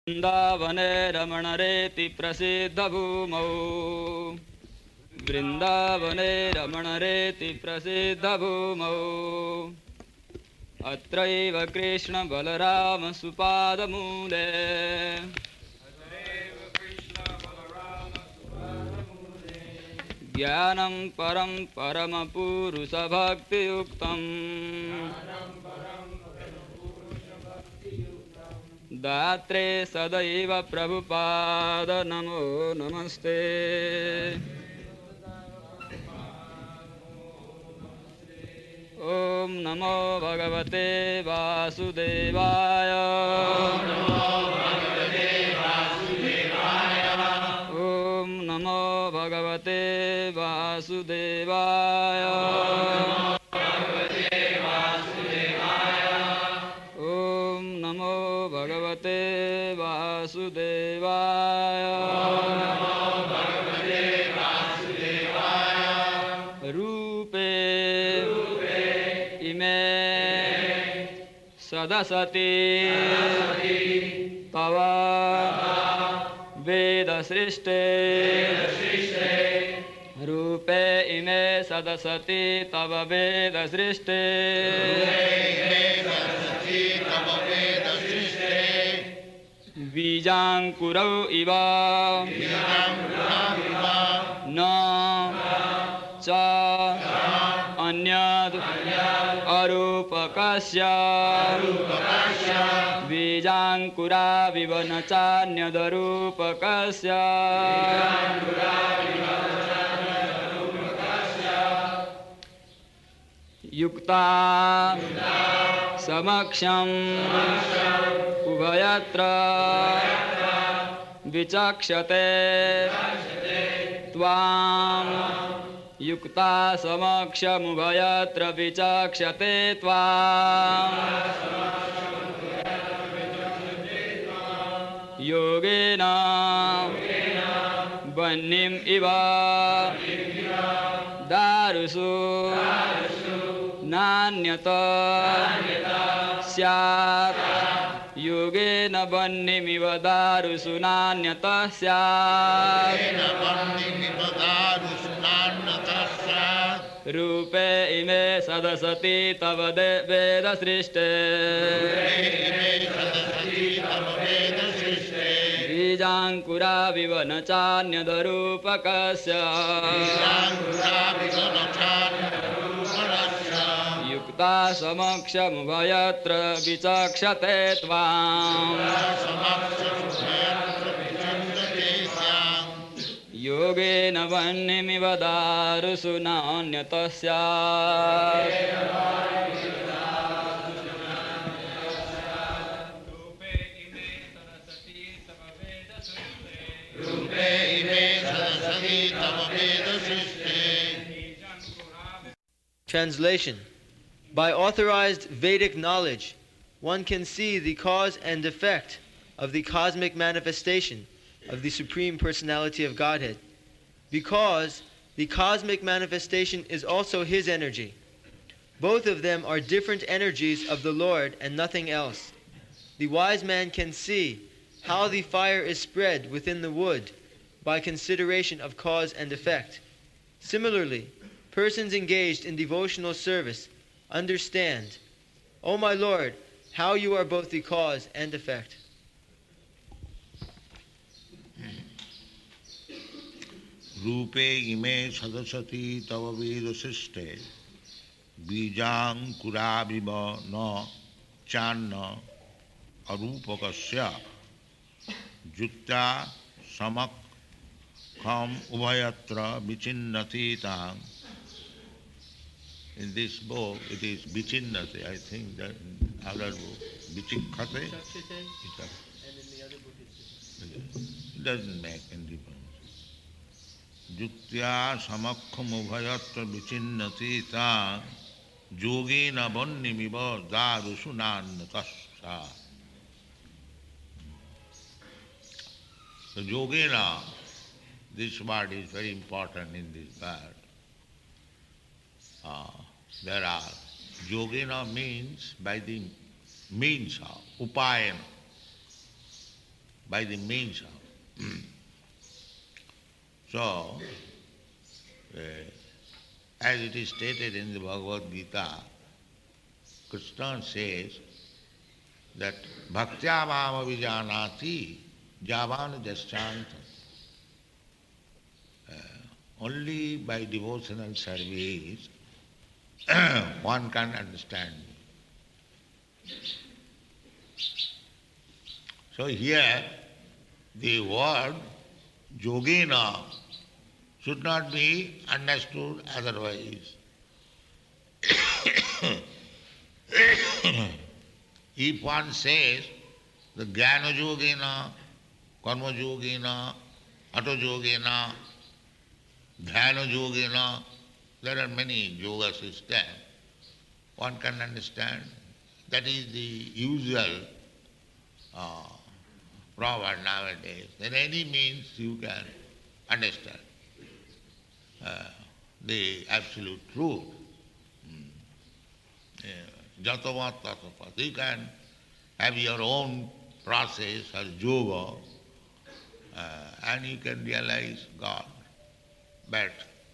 वृन्दावने रमणरेति प्रसिद्धभूमौ वृन्दावने रमणरेति प्रसिद्धभूमौ अत्रैव कृष्णबलरामसुपादमूले ज्ञानं परं परमपुरुषभक्तियुक्तम् दात्रे सदैव प्रभुपाद नमो नमस्ते। ॐ नमो भगवते वासुदेवाय। ॐ नमो भगवते वासुदेवाय। ॐ नमो भगवते वासुदेवाय। रूपे इमे सदसति तव वेदसृष्टे रूपे इमे सदसति तव वेदसृष्टे बीजांकुरौ इव न च अन्यद् अरूपकस्य बीजांकुराविव न चान्यदरूपकस्य युक्ता समक्षम् उभयत्र विचक्षते त्वां युक्ता समक्षमुभयत्र विचक्षते त्वां योगेन वह्निम् इव दारुषु नान्यत स्यात् योगेन वह्निमिव दारुषु नान्यत स्यात् रूपे इमे सदसति तव वेदसृष्टे बीजांकुराविव न चान्यदरूपकस्य युक्ता समक्षमुभयत्र विचक्षते त्वां योगेन वह्निमिव दारुषु नान्यत स्यात् Translation. By authorized Vedic knowledge, one can see the cause and effect of the cosmic manifestation of the Supreme Personality of Godhead, because the cosmic manifestation is also His energy. Both of them are different energies of the Lord and nothing else. The wise man can see how the fire is spread within the wood by consideration of cause and effect. Similarly, persons engaged in devotional service understand, O my Lord, how you are both the cause and effect. Rupe ime sadasati tava vedasiste bijang kurabiva na channa arupakasya jukta samakham ubhayatra vichinnati tang. In this book, it is Vichinnati. I think that in other book, Vichikhate. And in the other book it doesn't make any difference. Juktya samakham ubhayatra vichinnati tang yogena vannimiva darusunannatassa. So yogena, this word is very important in this verse. There are yogena means by the means of upayana. by the means of. So, as it is stated in the Bhagavad Gita, Krishna says that bhaktya mam avijanati javan jasyanta. Only by devotional service one can understand me. So here the word yogena should not be understood otherwise. If one says the jnana yogena, karma yogena, hatha yogena, dhyana yogena, there are many yoga systems. One can understand. That is the usual proverb nowadays. In any means you can understand the absolute truth. Jatavat tatapat. You can have your own process as yoga and you can realize God. But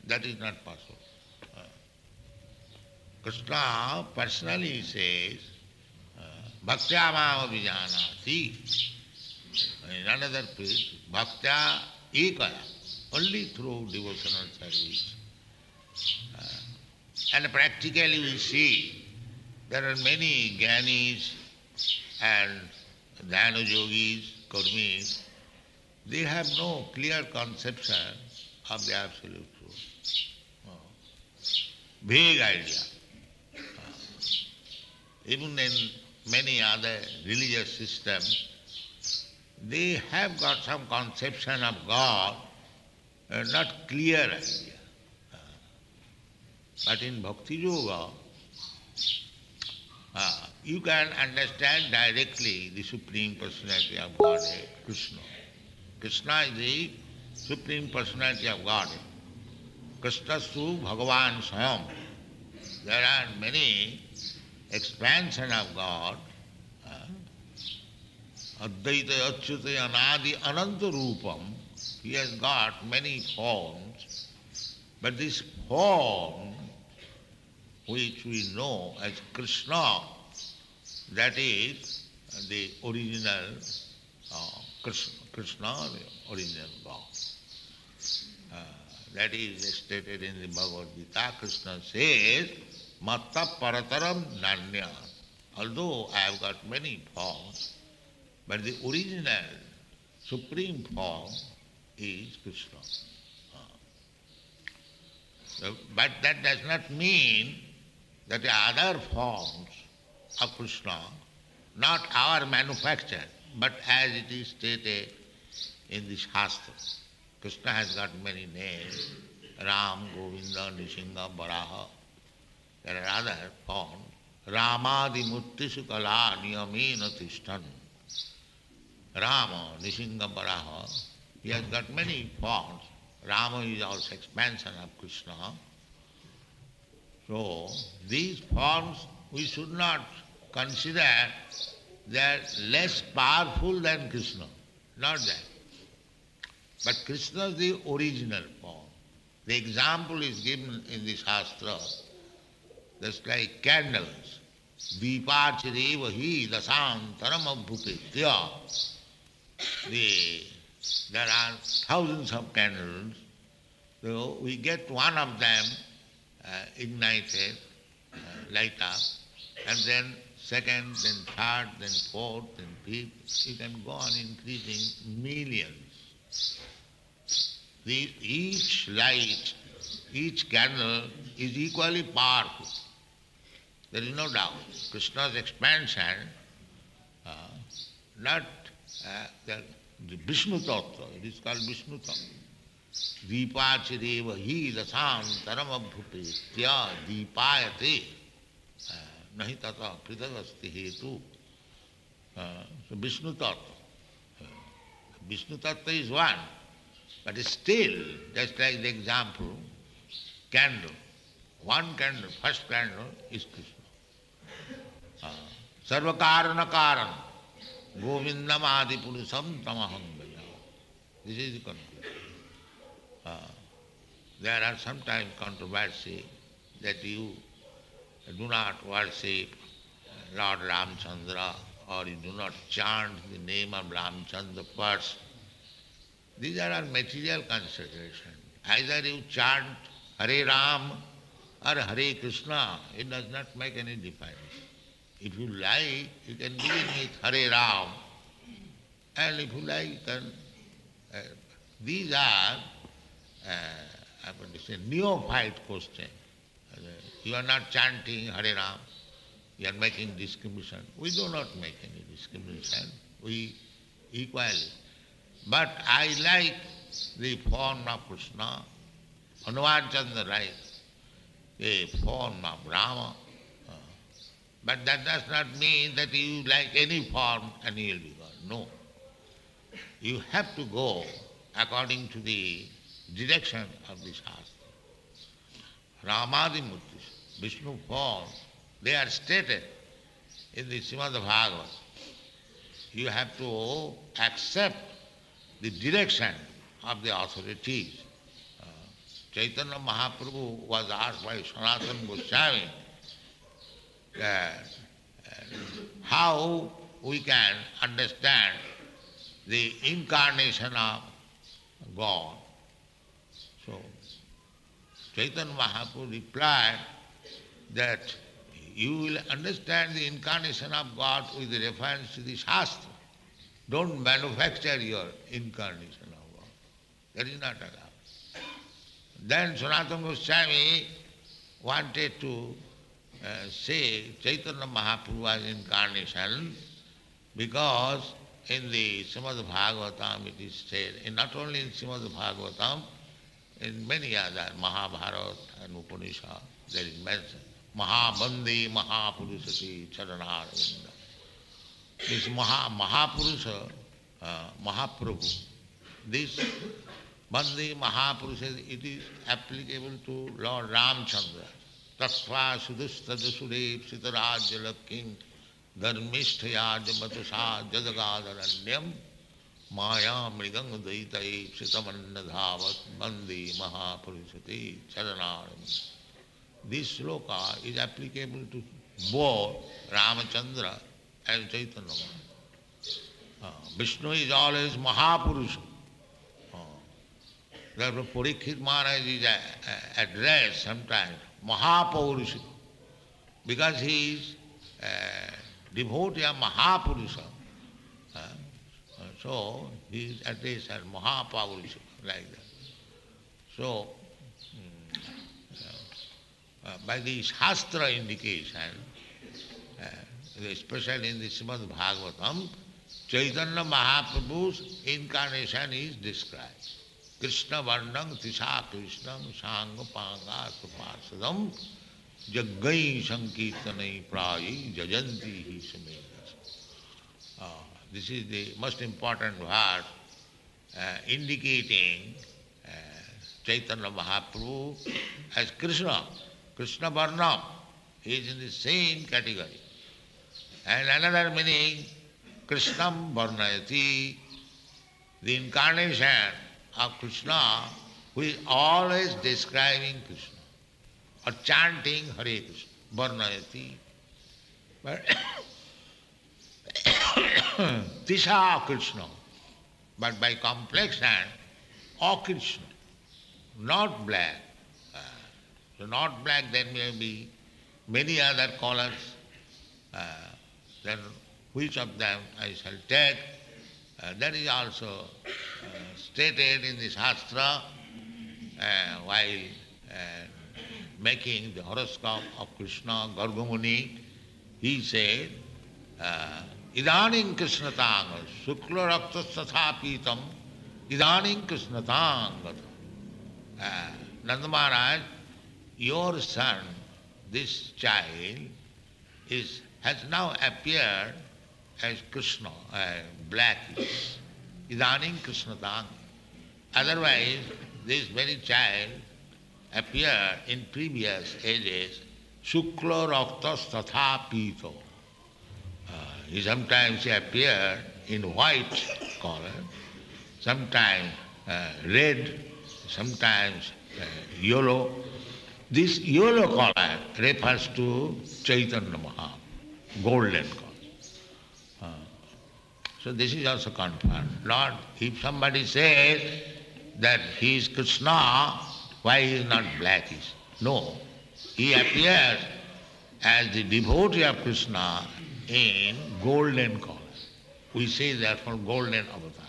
that is not possible. Krishna personally says, Bhaktya mam avijanati. In another place, Bhaktya ekaya, only through devotional service. And practically we see there are many jnanis and dhyana yogis, karmis. They have no clear conception of the absolute truth. Vague idea. Even in many other religious systems, they have got some conception of God, not clear idea. But in Bhakti Yoga, you can understand directly the Supreme Personality of Godhead, Krishna. Krishna is the Supreme Personality of Godhead. Krishnastu Bhagavan Swayam. There are many expansion of God, Advaita Achyuta Anadi Ananta Rupam. He has got many forms, but this form which we know as Krishna, that is the original Krishna, the original God. That is stated in the Bhagavad Gita. Krishna says, Matta parataram nanya. Although I have got many forms, but the original supreme form is Krishna. But that does not mean that the other forms of Krishna, not our manufacture, but as it is stated in the Shastra. Krishna has got many names, Ram, Govinda, Nishinga, Varaha. There are other forms. Ramadi Muttisu Kala Niyamena Tishtan. Rama, Nishinga, Varaha. He has got many forms. Rama is also expansion of Krishna. So these forms we should not consider they are less powerful than Krishna. Not that. But Krishna is the original form. The example is given in the Shastra. Just like candles. Dipachireva hi dasantaram abhupetya. There are thousands of candles. So we get one of them ignited, light up, and then second, then third, then fourth, then fifth. You can go on increasing millions. Each light, each candle is equally powerful. There is no doubt. Krishna's expansion, not the Vishnu Tattva, it is called Vishnu Tattva. Dipachireva hi dasantaram abhupetya dipayate nahi tata pritavasti hetu. So Vishnu Tattva. Vishnu Tattva is one, but still, just like the example, candle. One candle, first candle is Krishna. Sarva karana karana. Govindam Adi Purusam Tamaham Bhaja. This is the conclusion. There are sometimes controversy that you do not worship Lord Ramchandra or you do not chant the name of Ramchandra first. These are all material considerations. Either you chant Hare Ram or Hare Krishna, it does not make any difference. If you like, you can begin with Hare Ram, and if you like, you can. These are, I want to say, neophyte questions. You are not chanting Hare Ram, you are making discrimination. We do not make any discrimination. We equally. But I like the form of Krishna, Hanuman Chandra right, the form of Rama. But that does not mean that you like any form and you will be God. No. You have to go according to the direction of the Shastra. Ramadi Murtis, Vishnu forms, they are stated in the Srimad Bhagavad. You have to accept the direction of the authorities. Chaitanya Mahaprabhu was asked by Sanatana Goswami how we can understand the incarnation of God. So Chaitanya Mahaprabhu replied that you will understand the incarnation of God with reference to the Shastra. Don't manufacture your incarnation of God. That is not allowed. Then Sanatana Goswami wanted to say Chaitanya Mahaprabhu's incarnation because in the Srimad Bhagavatam it is said, and not only in Srimad Bhagavatam, in many other Mahabharata and Upanishad there is mentioned. Mahabandi Mahapurusati Charanaravinda. This Mahapurusha, Mahaprabhu, this Bandi Mahapurusha, it is applicable to Lord Ramchandra. Tasva Sudustadasudev Sitarajala King Dharmisthaya Jamatusa Jadagadharanyam Maya Mrigang Daitai Sitamanna Dhavat Bandi Mahapurusati Charanaravinda. This sloka is applicable to both Ramachandra and Chaitanya Mahaprabhu. Vishnu is always Mahapurusha. Therefore Parikshit Maharaj is addressed sometimes Mahapurusha because he is devotee of Mahapurusha. So he is addressed as Mahapurusha like that. So by the Shastra indication, especially in the Srimad Bhagavatam, Chaitanya Mahaprabhu's incarnation is described. Krishna Varnam Tisha Krishnam Sangha Panga Suparsadam Jaggai Sankirtanai Prayi Jajanti Hi Samedas. This is the most important word indicating Chaitanya Mahaprabhu as Krishna. Krishna Varnam, he is in the same category. And another meaning, Krishnam Varnayati, the incarnation of Krishna, who is always describing Krishna or chanting Hare Krishna, Varnayati. But Tisha Krishna, but by complexion, O Krishna, not black. So not black, there may be many other colors. Then which of them I shall take? That is also stated in the Shastra while making the horoscope of Krishna, Gargamuni. He said, Idaning Krishnatanga, Shukla Rakta Sathapitam, Idaning Krishnatanga. Nanda Maharaj, your son, this child, has now appeared as Krishna, blackish. Idaning Krishnatanga. Otherwise, this very child appeared in previous ages, Shukla Rakta Tatha Pito. He sometimes appeared in white color, sometimes red, sometimes yellow. This yellow color refers to Chaitanya Mahaprabhu, golden color. So this is also confirmed. Lord, if somebody says that he is Krishna, why he is not blackish? No. He appears as the devotee of Krishna in golden color. We say therefore golden avatar.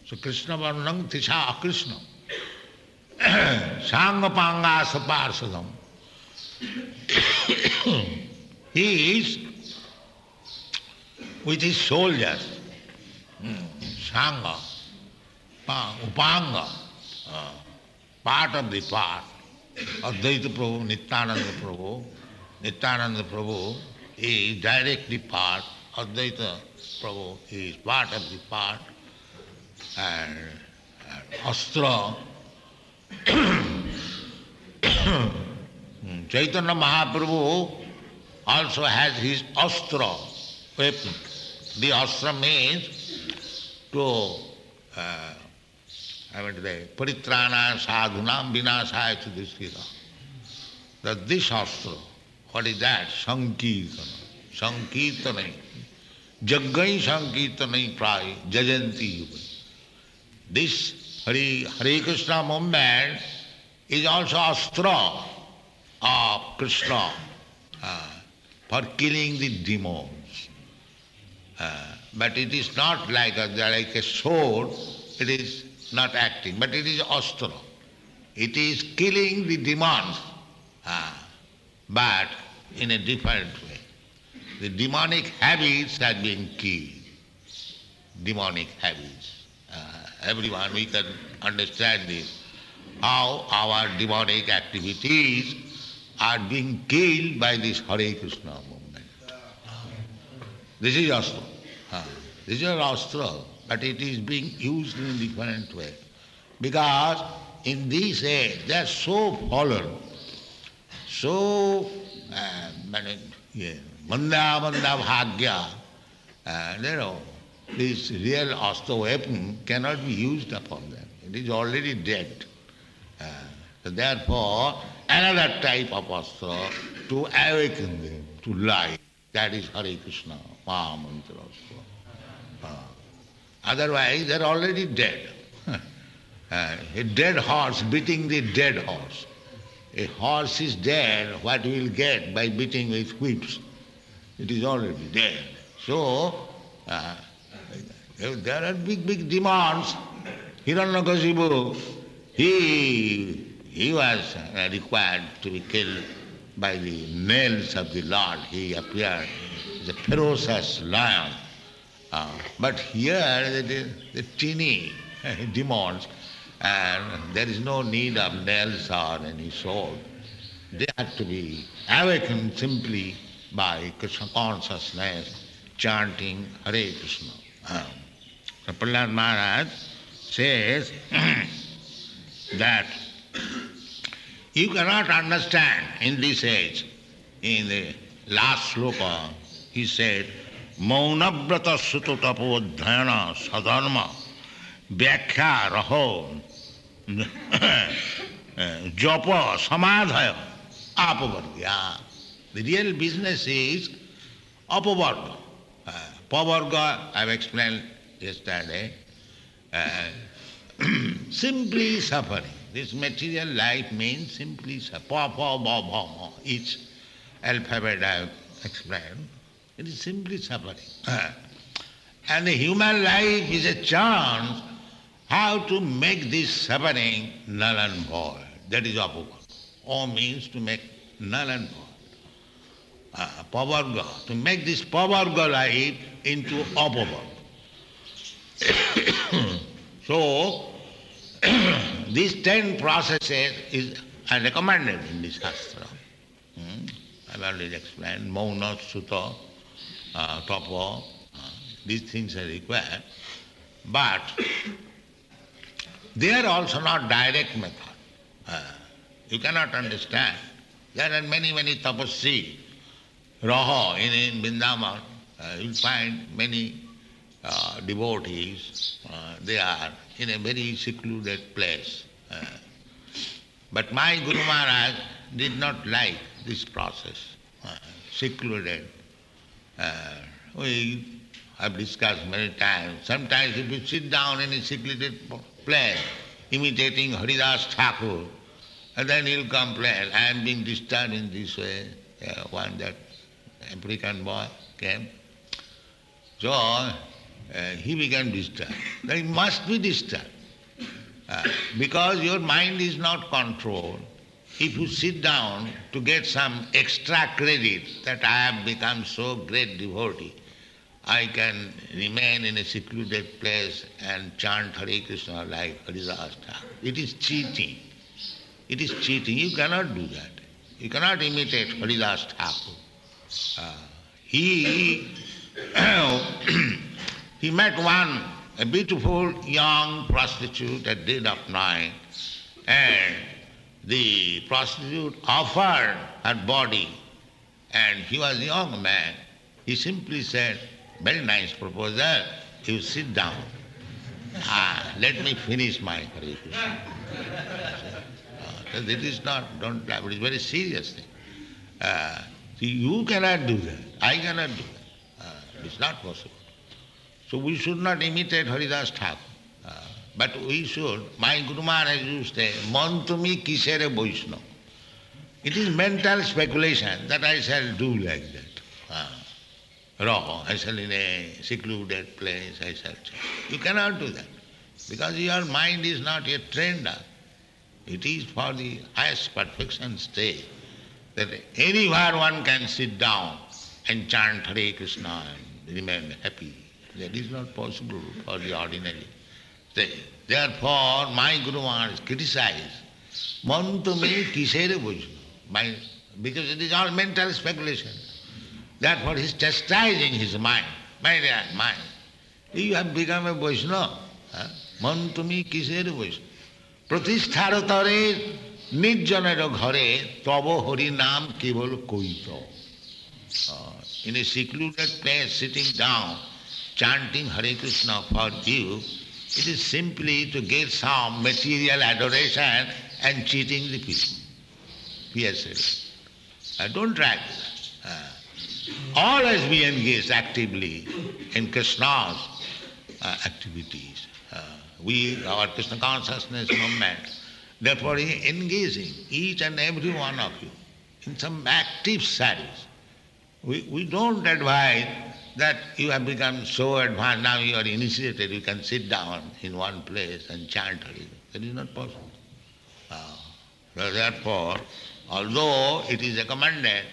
So Krishna Varnam Tisha Akrishna. Sangapanga Saparsadam. He is with his soldiers. Sangha, Upanga, part of the part. Advaita Prabhu, Nityananda Prabhu. Nityananda Prabhu is directly part. Advaita Prabhu is part of the part. And Astra. Chaitanya Mahaprabhu also has his astra weapon. The astra means to paritrana sadhunam vinasaya chudishkita. That this astra, what is that? Sankirtana. Sankirtana. Jaggai sankirtana prai jajanti yuva. This Hare Krishna movement is also astra of Krishna for killing the demons. But it is not like a sword, it is not acting, but it is astra. It is killing the demons, but in a different way. The demonic habits are being killed. Demonic habits. Everyone, we can understand this, how our demonic activities are being killed by this Hare Krishna movement. This is astra. This is astra, but it is being used in a different way. Because in this age, they are so fallen, so manda bhagya, this real astra weapon cannot be used upon them. It is already dead. So therefore, another type of astra to awaken them to life. That is Hare Krishna, Mahamantra astra. Otherwise, they are already dead. A dead horse beating the dead horse. A horse is dead, what we will get by beating with whips? It is already dead. So, there are big demands. Hiranyakasipu, he was required to be killed by the nails of the Lord. He appeared as a ferocious lion. But here the teeny demons, and there is no need of nails or any sword. They have to be awakened simply by Krishna consciousness, chanting Hare Krishna. So Prahlad Maharaj says that you cannot understand in this age. In the last sloka, he said, Maunavrata suto tapodhyana sadharma vyakhya raho japa samadhaya apavargya. The real business is apavarga. Pavarga, I have explained yesterday, simply suffering. This material life means simply suffering. Each alphabet I have explained. It is simply suffering. And the human life is a chance how to make this suffering null and void. That is apavarga. O means to make null and void. Pavarga, to make this pavarga life into apavarga. So, these 10 processes are recommended in this Shastra. I've already explained, Mauna, Sutta, Tapa, these things are required. But they are also not direct method. You cannot understand. There are many tapasvi, Raha in Vrindavan. you'll find many devotees, they are in a very secluded place. But my Guru Maharaj did not like this process, secluded. We have discussed many times. Sometimes if you sit down in a secluded place, imitating Haridas Thakur, and then he'll complain, I am being disturbed in this way. One that African boy came. So he became disturbed. Then he must be disturbed. Because your mind is not controlled. If you sit down to get some extra credit that I have become so great devotee, I can remain in a secluded place and chant Hare Krishna like Haridas Thakur. It is cheating. It is cheating. You cannot do that. You cannot imitate Haridas Thakur. He met a beautiful young prostitute at dead of night, and the prostitute offered her body, and he was a young man. He simply said, very nice proposal, you sit down. Let me finish my Hare Krishna. It is not, don't laugh, it is a very serious thing. See, you cannot do that, I cannot do that. It's not possible. So we should not imitate Haridas Thakur. But we should, my Guru Maharaj used to say, Man tumi kisere Vaishnava. It is mental speculation that I shall do like that. I shall in a secluded place, I shall chant. You cannot do that. Because your mind is not yet trained up. It is for the highest perfection stage that anywhere one can sit down and chant Hare Krishna and remain happy. That is not possible for the ordinary. Therefore, my Guru Maharaj criticized, Man tumi kisere Vaishnava, because it is all mental speculation. Therefore, he is chastising his mind. My dear mind, you have become a Vaishnava. Man tumi kisere Vaishnava. Pratisthar tare nirjanera ghare tava hari naam keval koito. In a secluded place, sitting down, chanting Hare Krishna for you, it is simply to get some material adoration and cheating the people. Yes, don't try that. Always be engaged actively in Krishna's activities. Our Krishna consciousness movement, therefore engaging each and every one of you in some active service. We don't advise that you have become so advanced, now you are initiated, you can sit down in one place and chant Hare. That is not possible. Therefore, although it is recommended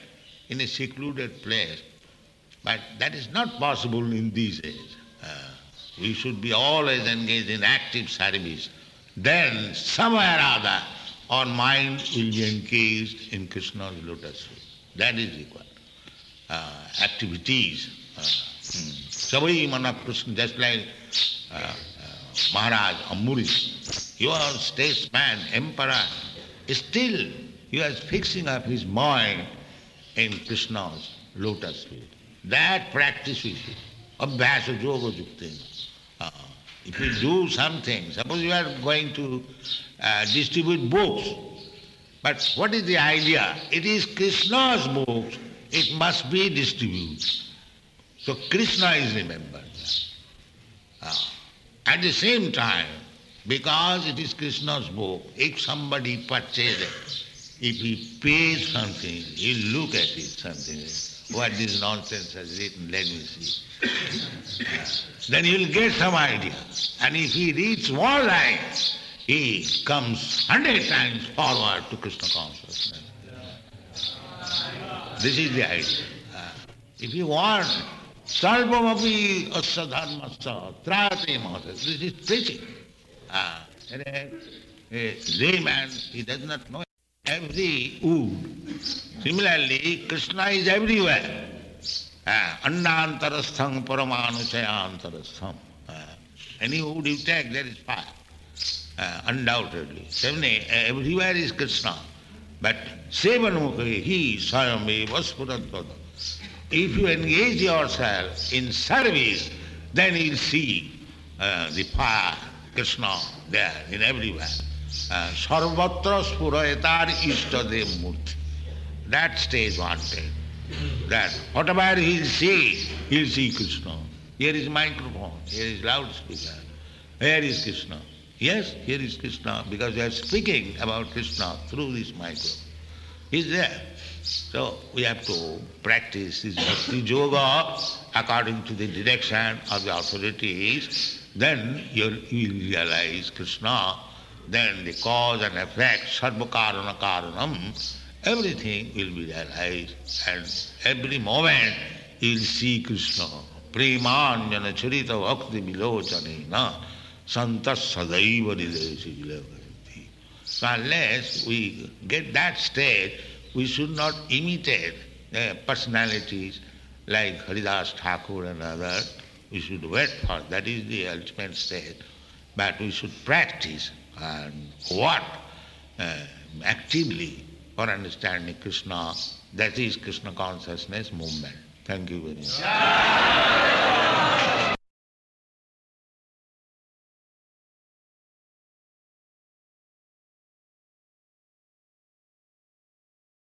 in a secluded place, but that is not possible in these days. We should be always engaged in active service. Then, somewhere or other, our mind will be engaged in Krishna's lotus feet. That is required. Activities. Savai Mana Krishna, just like Maharaj Ambarish, your statesman, emperor, still he was fixing up his mind in Krishna's lotus feet. That practice we should. Abhyasa yoga yukten. If you do something, suppose you are going to distribute books, but what is the idea? It is Krishna's books, it must be distributed. So Krishna is remembered. At the same time, because it is Krishna's book, if somebody purchases it, if he pays something, he'll look at it, something, what this nonsense has written, let me see. Then he'll get some idea. And if he reads one line, he comes 100 times forward to Krishna consciousness. This is the idea. If you want sarvamapi asya dharmasya trayate mahasya, this is preaching. A layman, he does not know every wood. Similarly, Krishna is everywhere. Andantarastham paramanusayantarastham. Any wood you take, there is fire. Undoubtedly. Everywhere is Krishna. But Sevanmukhi, he Sayame Vaspuradvada. If you engage yourself in service, then you'll see the fire, Krishna, there in everywhere. Sarvatra spurayatar ishtadev murti. That stage wanted. That whatever he'll see Krishna. Here is microphone, here is loudspeaker, here is Krishna. Yes, here is Krishna, because we are speaking about Krishna through this microphone. He's there. So we have to practice this bhakti yoga according to the direction of the authorities. Then you will realize Krishna. Then the cause and effect, sarva karana karanam, everything will be realized, and every moment you will see Krishna. Premanjana charita bhakti vilochanena santas sadaiva hridayasi vilavanti. So unless we get that state, we should not imitate personalities like Haridas Thakur and others. We should wait for that is the ultimate state. But we should practice and work actively for understanding Krishna. That is Krishna consciousness movement. Thank you very much.